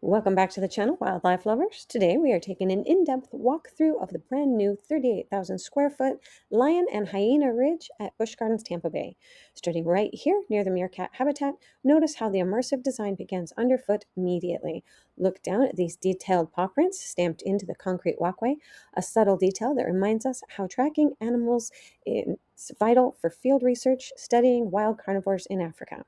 Welcome back to the channel, wildlife lovers. Today we are taking an in-depth walkthrough of the brand new 38,000 square foot Lion and Hyena Ridge at Busch Gardens, Tampa Bay. Starting right here near the meerkat habitat, notice how the immersive design begins underfoot immediately. Look down at these detailed paw prints stamped into the concrete walkway, a subtle detail that reminds us how tracking animals is vital for field research studying wild carnivores in Africa.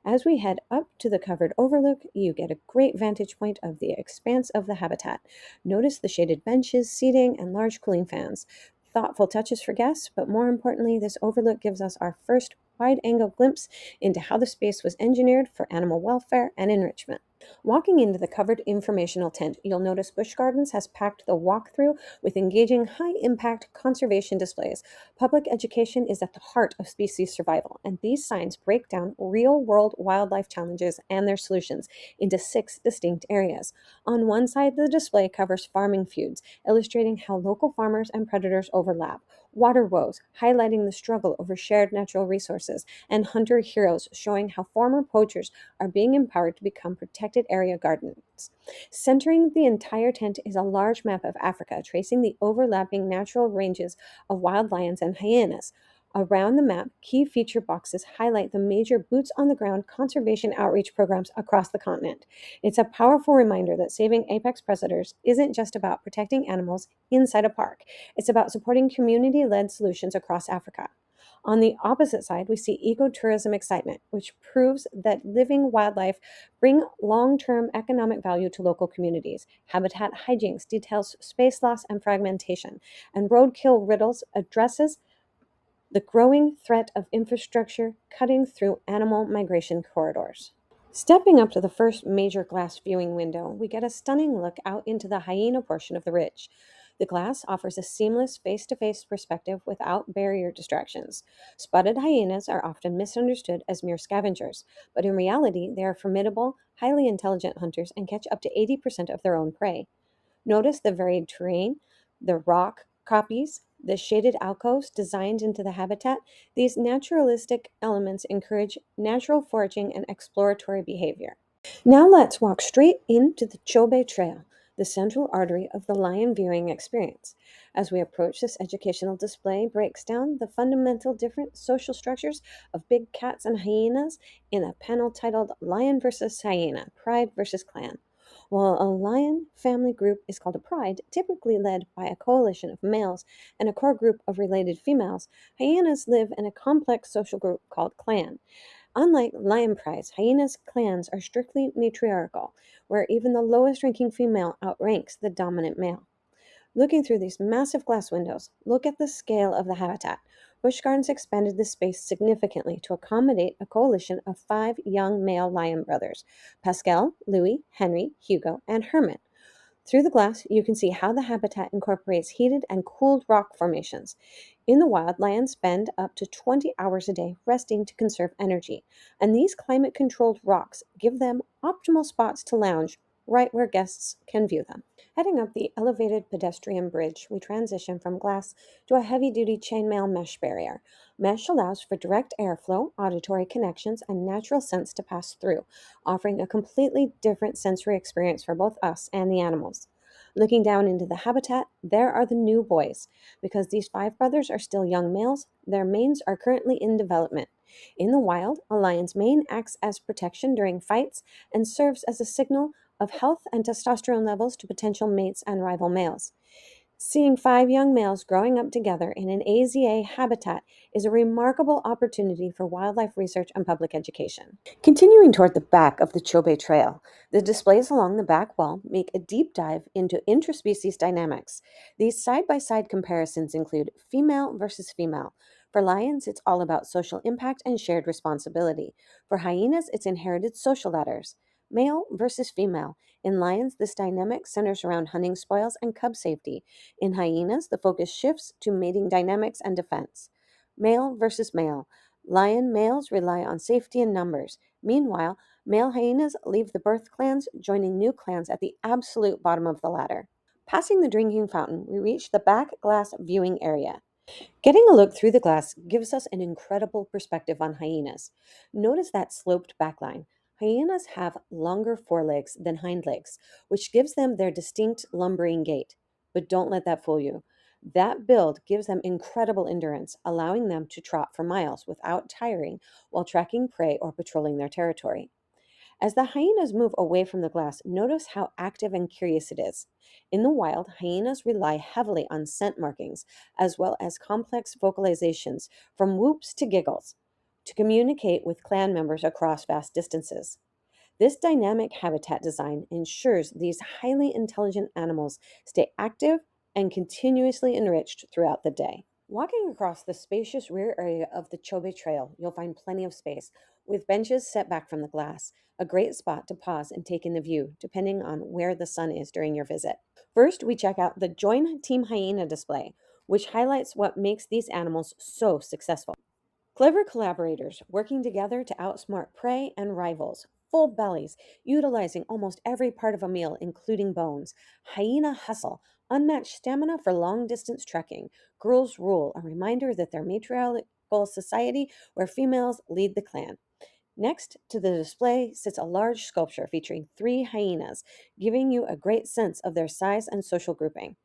As we head up to the covered overlook, you get a great vantage point of the expanse of the habitat. Notice the shaded benches, seating, and large cooling fans. Thoughtful touches for guests, but more importantly, this overlook gives us our first wide-angle glimpse into how the space was engineered for animal welfare and enrichment. Walking into the covered informational tent, you'll notice Busch Gardens has packed the walkthrough with engaging high-impact conservation displays. Public education is at the heart of species survival, and these signs break down real-world wildlife challenges and their solutions into 6 distinct areas. On one side, the display covers farming feuds, illustrating how local farmers and predators overlap. Water woes, highlighting the struggle over shared natural resources, and hunter heroes, showing how former poachers are being empowered to become protected area gardens. Centering the entire tent is a large map of Africa, tracing the overlapping natural ranges of wild lions and hyenas. Around the map, key feature boxes highlight the major boots-on-the-ground conservation outreach programs across the continent. It's a powerful reminder that saving apex predators isn't just about protecting animals inside a park. It's about supporting community-led solutions across Africa. On the opposite side, we see ecotourism excitement, which proves that living wildlife bring long-term economic value to local communities. Habitat hijinks details space loss and fragmentation, and roadkill riddles addresses the growing threat of infrastructure cutting through animal migration corridors. Stepping up to the first major glass viewing window, we get a stunning look out into the hyena portion of the ridge. The glass offers a seamless face-to-face perspective without barrier distractions. Spotted hyenas are often misunderstood as mere scavengers, but in reality, they are formidable, highly intelligent hunters and catch up to 80% of their own prey. Notice the varied terrain, the rock copies, the shaded alcoves designed into the habitat. These naturalistic elements encourage natural foraging and exploratory behavior. Now let's walk straight into the Chobe Trail, the central artery of the lion viewing experience. As we approach, this educational display breaks down the fundamental different social structures of big cats and hyenas in a panel titled Lion versus Hyena, Pride versus Clan. While a lion family group is called a pride, typically led by a coalition of males and a core group of related females, hyenas live in a complex social group called clan. Unlike lion prides, hyenas' clans are strictly matriarchal, where even the lowest ranking female outranks the dominant male. Looking through these massive glass windows, look at the scale of the habitat. Busch Gardens expanded the space significantly to accommodate a coalition of 5 young male lion brothers: Pascal, Louis, Henry, Hugo, and Herman. Through the glass, you can see how the habitat incorporates heated and cooled rock formations. In the wild, lions spend up to 20 hours a day resting to conserve energy, and these climate-controlled rocks give them optimal spots to lounge right where guests can view them. Heading up the elevated pedestrian bridge, we transition from glass to a heavy-duty chainmail mesh barrier. Mesh allows for direct airflow, auditory connections, and natural scents to pass through, offering a completely different sensory experience for both us and the animals. Looking down into the habitat, there are the new boys. Because these 5 brothers are still young males, their manes are currently in development. In the wild, a lion's mane acts as protection during fights and serves as a signal of health and testosterone levels to potential mates and rival males. Seeing 5 young males growing up together in an AZA habitat is a remarkable opportunity for wildlife research and public education. Continuing toward the back of the Chobe Trail, the displays along the back wall make a deep dive into interspecies dynamics. These side-by-side comparisons include female versus female. For lions, it's all about social impact and shared responsibility. For hyenas, it's inherited social ladders. Male versus female. In lions, this dynamic centers around hunting spoils and cub safety. In hyenas, the focus shifts to mating dynamics and defense. Male versus male. Lion males rely on safety and numbers. Meanwhile, male hyenas leave the birth clans, joining new clans at the absolute bottom of the ladder. Passing the drinking fountain, we reach the back glass viewing area. Getting a look through the glass gives us an incredible perspective on hyenas. Notice that sloped backline. Hyenas have longer forelegs than hind legs, which gives them their distinct lumbering gait. But don't let that fool you. That build gives them incredible endurance, allowing them to trot for miles without tiring while tracking prey or patrolling their territory. As the hyenas move away from the glass, notice how active and curious it is. In the wild, hyenas rely heavily on scent markings, as well as complex vocalizations, from whoops to giggles, to communicate with clan members across vast distances. This dynamic habitat design ensures these highly intelligent animals stay active and continuously enriched throughout the day. Walking across the spacious rear area of the Chobe Trail, you'll find plenty of space, with benches set back from the glass, a great spot to pause and take in the view, depending on where the sun is during your visit. First, we check out the Join Team Hyena display, which highlights what makes these animals so successful. Clever collaborators working together to outsmart prey and rivals. Full bellies, utilizing almost every part of a meal, including bones. Hyena hustle, unmatched stamina for long distance trekking. Girls rule, a reminder that they're matriarchal society where females lead the clan. Next to the display sits a large sculpture featuring three hyenas, giving you a great sense of their size and social grouping.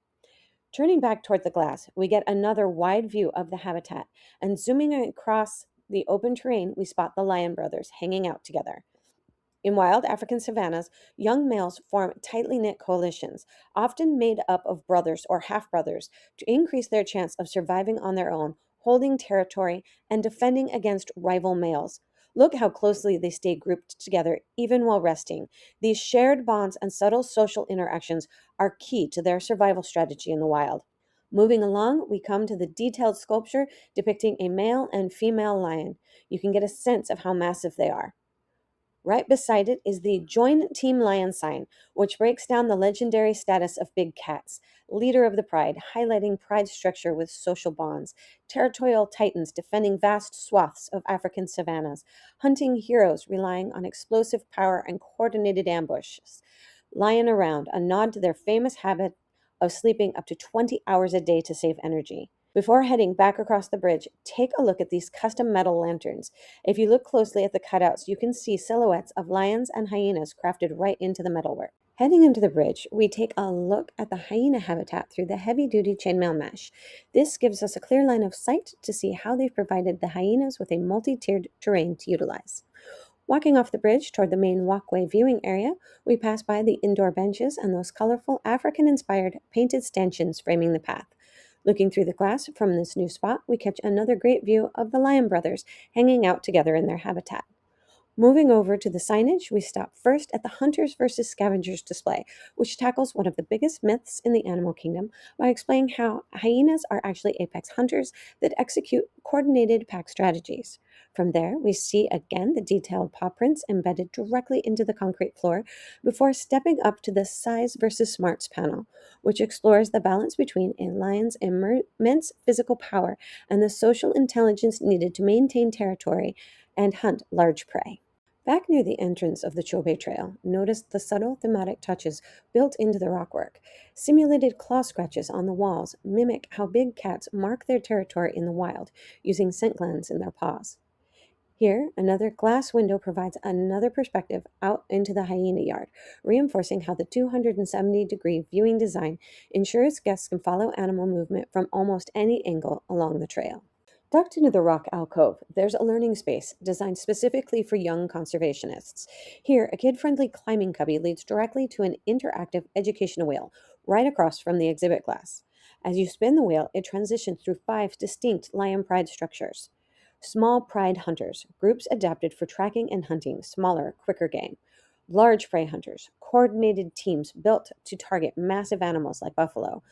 Turning back toward the glass, we get another wide view of the habitat, and zooming across the open terrain, we spot the lion brothers hanging out together. In wild African savannas, young males form tightly knit coalitions, often made up of brothers or half brothers, to increase their chance of surviving on their own, holding territory, and defending against rival males. Look how closely they stay grouped together, even while resting. These shared bonds and subtle social interactions are key to their survival strategy in the wild. Moving along, we come to the detailed sculpture depicting a male and female lion. You can get a sense of how massive they are. Right beside it is the Join Team Lion sign, which breaks down the legendary status of big cats, leader of the pride, highlighting pride structure with social bonds, territorial titans defending vast swaths of African savannas, hunting heroes relying on explosive power and coordinated ambushes. Lion around, a nod to their famous habit of sleeping up to 20 hours a day to save energy. Before heading back across the bridge, take a look at these custom metal lanterns. If you look closely at the cutouts, you can see silhouettes of lions and hyenas crafted right into the metalwork. Heading into the bridge, we take a look at the hyena habitat through the heavy-duty chainmail mesh. This gives us a clear line of sight to see how they've provided the hyenas with a multi-tiered terrain to utilize. Walking off the bridge toward the main walkway viewing area, we pass by the indoor benches and those colorful African-inspired painted stanchions framing the path. Looking through the glass from this new spot, we catch another great view of the lion brothers hanging out together in their habitat. Moving over to the signage, we stop first at the Hunters versus Scavengers display, which tackles one of the biggest myths in the animal kingdom by explaining how hyenas are actually apex hunters that execute coordinated pack strategies. From there, we see again the detailed paw prints embedded directly into the concrete floor before stepping up to the Size versus Smarts panel, which explores the balance between a lion's immense physical power and the social intelligence needed to maintain territory and hunt large prey. Back near the entrance of the Chobe Trail, notice the subtle thematic touches built into the rockwork. Simulated claw scratches on the walls mimic how big cats mark their territory in the wild, using scent glands in their paws. Here, another glass window provides another perspective out into the hyena yard, reinforcing how the 270-degree viewing design ensures guests can follow animal movement from almost any angle along the trail. Tucked into the rock alcove, there's a learning space designed specifically for young conservationists. Here, a kid-friendly climbing cubby leads directly to an interactive educational wheel right across from the exhibit glass. As you spin the wheel, it transitions through 5 distinct lion pride structures. Small pride hunters, groups adapted for tracking and hunting smaller, quicker game. Large prey hunters, coordinated teams built to target massive animals like buffalo.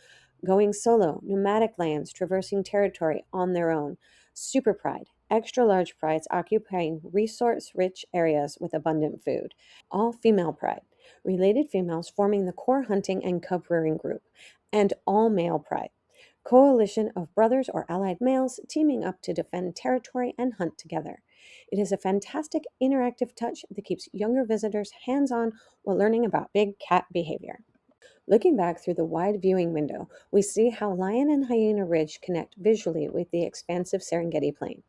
Going solo, nomadic lions traversing territory on their own. Super pride, extra large prides occupying resource-rich areas with abundant food. All female pride, related females forming the core hunting and cub rearing group. And all male pride, coalition of brothers or allied males teaming up to defend territory and hunt together. It is a fantastic interactive touch that keeps younger visitors hands-on while learning about big cat behavior. Looking back through the wide viewing window, we see how Lion and Hyena Ridge connect visually with the expansive Serengeti Plain.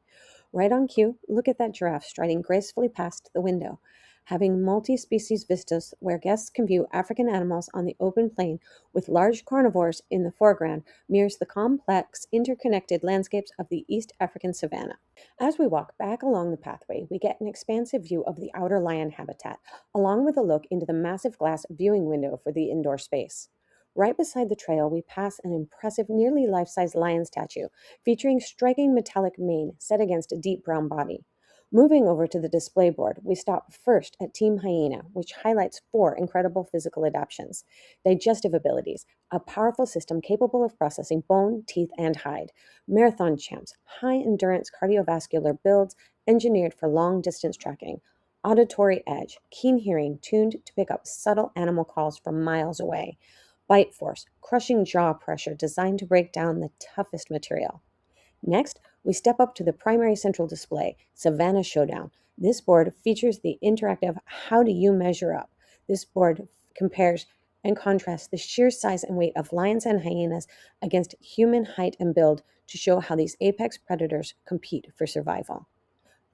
Right on cue, look at that giraffe striding gracefully past the window. having multi-species vistas where guests can view African animals on the open plain with large carnivores in the foreground mirrors the complex, interconnected landscapes of the East African savanna. As we walk back along the pathway, we get an expansive view of the outer lion habitat, along with a look into the massive glass viewing window for the indoor space. Right beside the trail, we pass an impressive, nearly life-size lion statue featuring striking metallic mane set against a deep brown body. Moving over to the display board, we stop first at Team Hyena, which highlights 4 incredible physical adaptations: digestive abilities, a powerful system capable of processing bone, teeth, and hide; marathon champs, high endurance cardiovascular builds engineered for long distance tracking; auditory edge, keen hearing tuned to pick up subtle animal calls from miles away; bite force, crushing jaw pressure designed to break down the toughest material. Next, we step up to the primary central display, Savannah Showdown. This board features the interactive How Do You Measure Up? This board compares and contrasts the sheer size and weight of lions and hyenas against human height and build to show how these apex predators compete for survival.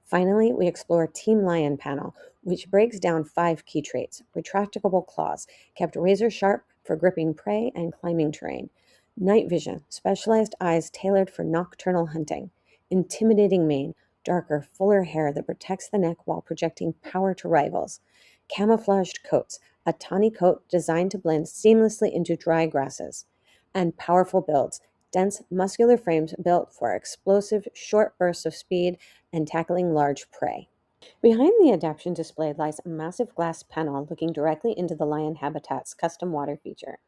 Finally, we explore Team Lion panel, which breaks down 5 key traits: retractable claws, kept razor sharp for gripping prey and climbing terrain; night vision, specialized eyes tailored for nocturnal hunting; intimidating mane, darker, fuller hair that protects the neck while projecting power to rivals; camouflaged coats, a tawny coat designed to blend seamlessly into dry grasses; and powerful builds, dense, muscular frames built for explosive, short bursts of speed and tackling large prey. Behind the adaptation display lies a massive glass panel looking directly into the lion habitat's custom water feature.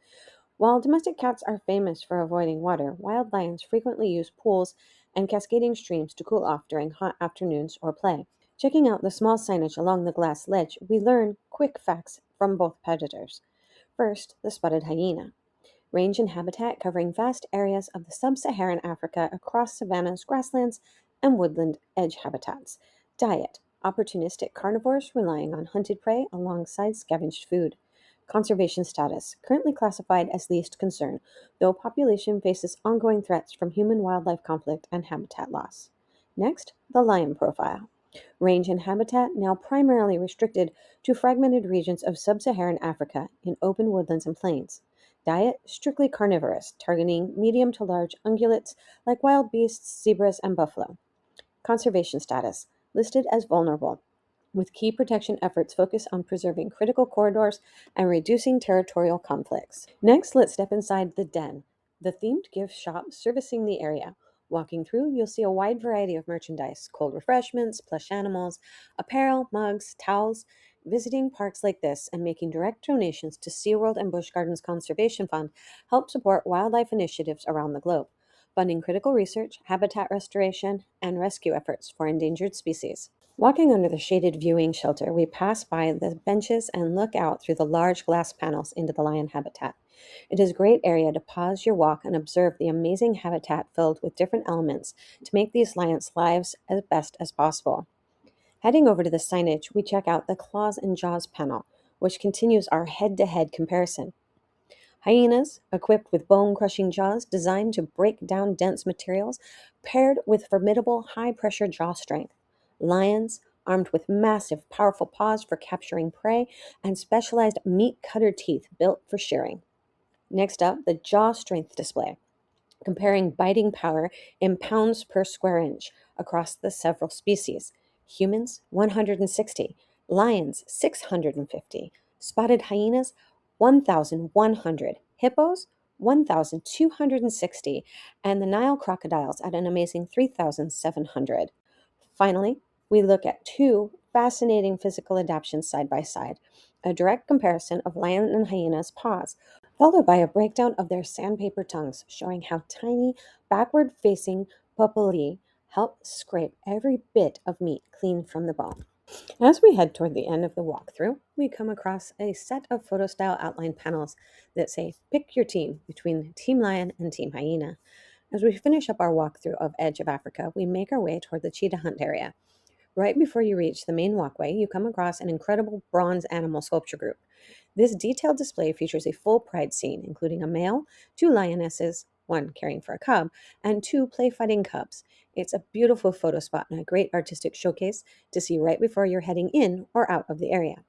While domestic cats are famous for avoiding water, wild lions frequently use pools and cascading streams to cool off during hot afternoons or play. Checking out the small signage along the glass ledge, we learn quick facts from both predators. First, the spotted hyena. Range and habitat covering vast areas of the sub-Saharan Africa across savannas, grasslands, and woodland edge habitats. Diet: opportunistic carnivores relying on hunted prey alongside scavenged food. Conservation status: currently classified as least concern, though population faces ongoing threats from human-wildlife conflict and habitat loss. Next, the lion profile. Range and habitat now primarily restricted to fragmented regions of sub-Saharan Africa in open woodlands and plains. Diet: strictly carnivorous, targeting medium to large ungulates like wild beasts, zebras, and buffalo. Conservation status: listed as vulnerable, with key protection efforts focused on preserving critical corridors and reducing territorial conflicts. Next, let's step inside the Den, the themed gift shop servicing the area. Walking through, you'll see a wide variety of merchandise: cold refreshments, plush animals, apparel, mugs, towels. Visiting parks like this and making direct donations to SeaWorld and Busch Gardens Conservation Fund help support wildlife initiatives around the globe, funding critical research, habitat restoration, and rescue efforts for endangered species. Walking under the shaded viewing shelter, we pass by the benches and look out through the large glass panels into the lion habitat. It is a great area to pause your walk and observe the amazing habitat filled with different elements to make these lions' lives as best as possible. Heading over to the signage, we check out the Claws and Jaws panel, which continues our head-to-head comparison. Hyenas, equipped with bone-crushing jaws designed to break down dense materials, paired with formidable high-pressure jaw strength. Lions, armed with massive, powerful paws for capturing prey and specialized meat-cutter teeth built for shearing. Next up, the jaw strength display, comparing biting power in pounds per square inch across the several species. Humans, 160. Lions, 650. Spotted hyenas, 1,100. Hippos, 1,260. And the Nile crocodiles at an amazing 3,700. Finally, we look at 2 fascinating physical adaptations side by side: a direct comparison of lion and hyena's paws, followed by a breakdown of their sandpaper tongues, showing how tiny, backward-facing papillae help scrape every bit of meat clean from the bone. As we head toward the end of the walkthrough, we come across a set of photo-style outline panels that say, "Pick your team" between Team Lion and Team Hyena. As we finish up our walkthrough of Edge of Africa, we make our way toward the Cheetah Hunt area. Right before you reach the main walkway, you come across an incredible bronze animal sculpture group. This detailed display features a full pride scene, including a male, 2 lionesses, 1, caring for a cub, and 2, play fighting cubs. It's a beautiful photo spot and a great artistic showcase to see right before you're heading in or out of the area.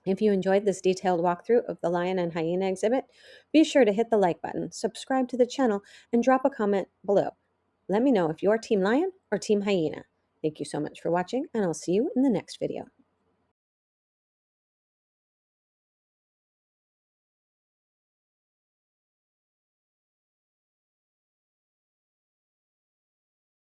If you enjoyed this detailed walkthrough of the lion and hyena exhibit, be sure to hit the like button, subscribe to the channel, and drop a comment below. Let me know if you're Team Lion or Team Hyena. Thank you so much for watching, and I'll see you in the next video.